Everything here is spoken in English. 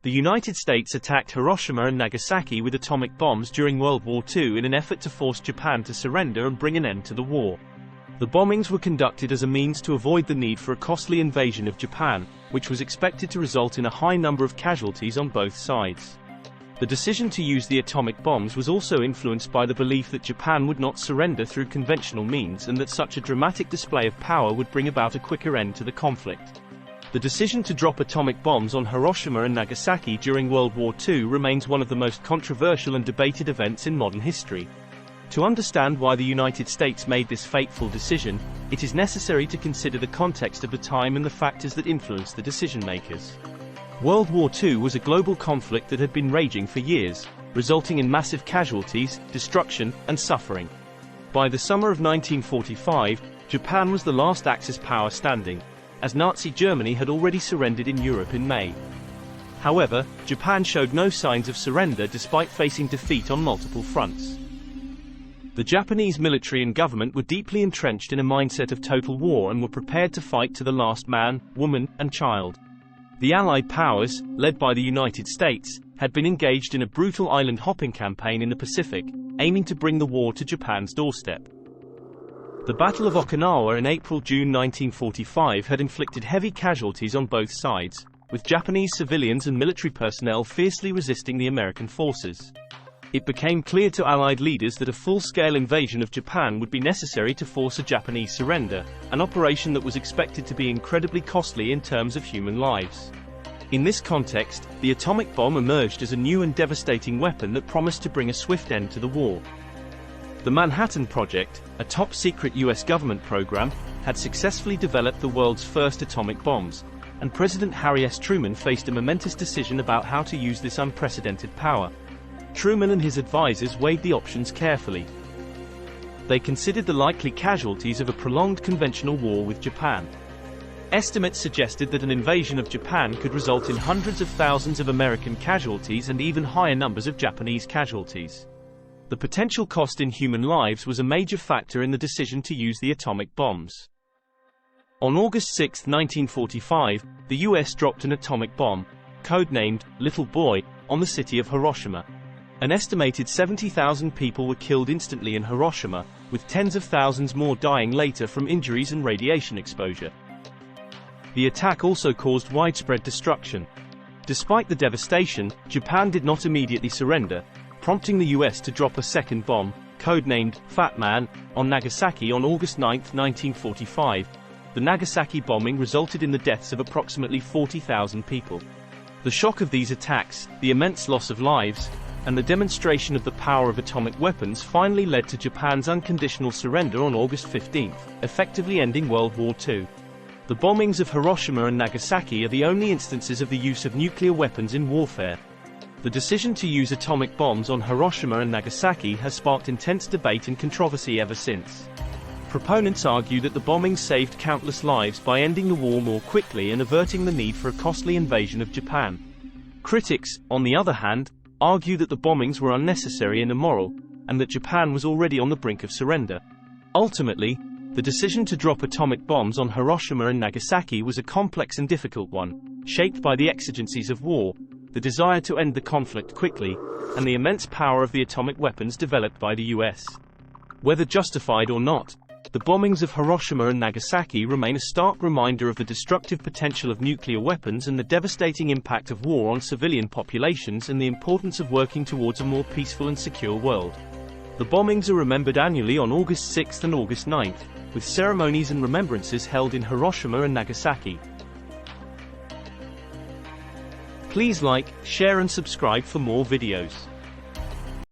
The United States attacked Hiroshima and Nagasaki with atomic bombs during World War II in an effort to force Japan to surrender and bring an end to the war. The bombings were conducted as a means to avoid the need for a costly invasion of Japan, which was expected to result in a high number of casualties on both sides. The decision to use the atomic bombs was also influenced by the belief that Japan would not surrender through conventional means and that such a dramatic display of power would bring about a quicker end to the conflict. The decision to drop atomic bombs on Hiroshima and Nagasaki during World War II remains one of the most controversial and debated events in modern history. To understand why the United States made this fateful decision, it is necessary to consider the context of the time and the factors that influenced the decision-makers. World War II was a global conflict that had been raging for years, resulting in massive casualties, destruction, and suffering. By the summer of 1945, Japan was the last Axis power standing, as Nazi Germany had already surrendered in Europe in May. However, Japan showed no signs of surrender despite facing defeat on multiple fronts. The Japanese military and government were deeply entrenched in a mindset of total war and were prepared to fight to the last man, woman, and child. The Allied powers, led by the United States, had been engaged in a brutal island-hopping campaign in the Pacific, aiming to bring the war to Japan's doorstep. The Battle of Okinawa in April-June 1945 had inflicted heavy casualties on both sides, with Japanese civilians and military personnel fiercely resisting the American forces. It became clear to Allied leaders that a full-scale invasion of Japan would be necessary to force a Japanese surrender, an operation that was expected to be incredibly costly in terms of human lives. In this context, the atomic bomb emerged as a new and devastating weapon that promised to bring a swift end to the war. The Manhattan Project, a top-secret US government program, had successfully developed the world's first atomic bombs, and President Harry S. Truman faced a momentous decision about how to use this unprecedented power. Truman and his advisors weighed the options carefully. They considered the likely casualties of a prolonged conventional war with Japan. Estimates suggested that an invasion of Japan could result in hundreds of thousands of American casualties and even higher numbers of Japanese casualties. The potential cost in human lives was a major factor in the decision to use the atomic bombs. On August 6, 1945, the US dropped an atomic bomb, codenamed Little Boy, on the city of Hiroshima. An estimated 70,000 people were killed instantly in Hiroshima, with tens of thousands more dying later from injuries and radiation exposure. The attack also caused widespread destruction. Despite the devastation, Japan did not immediately surrender, prompting the US to drop a second bomb, codenamed Fat Man, on Nagasaki on August 9, 1945. The Nagasaki bombing resulted in the deaths of approximately 40,000 people. The shock of these attacks, the immense loss of lives, and the demonstration of the power of atomic weapons finally led to Japan's unconditional surrender on August 15, effectively ending World War II. The bombings of Hiroshima and Nagasaki are the only instances of the use of nuclear weapons in warfare. The decision to use atomic bombs on Hiroshima and Nagasaki has sparked intense debate and controversy ever since. Proponents argue that the bombings saved countless lives by ending the war more quickly and averting the need for a costly invasion of Japan. Critics, on the other hand, argue that the bombings were unnecessary and immoral, and that Japan was already on the brink of surrender. Ultimately, the decision to drop atomic bombs on Hiroshima and Nagasaki was a complex and difficult one, shaped by the exigencies of war, the desire to end the conflict quickly, and the immense power of the atomic weapons developed by the US. Whether justified or not, the bombings of Hiroshima and Nagasaki remain a stark reminder of the destructive potential of nuclear weapons and the devastating impact of war on civilian populations and the importance of working towards a more peaceful and secure world. The bombings are remembered annually on August 6 and August 9, with ceremonies and remembrances held in Hiroshima and Nagasaki. Please like, share and subscribe for more videos.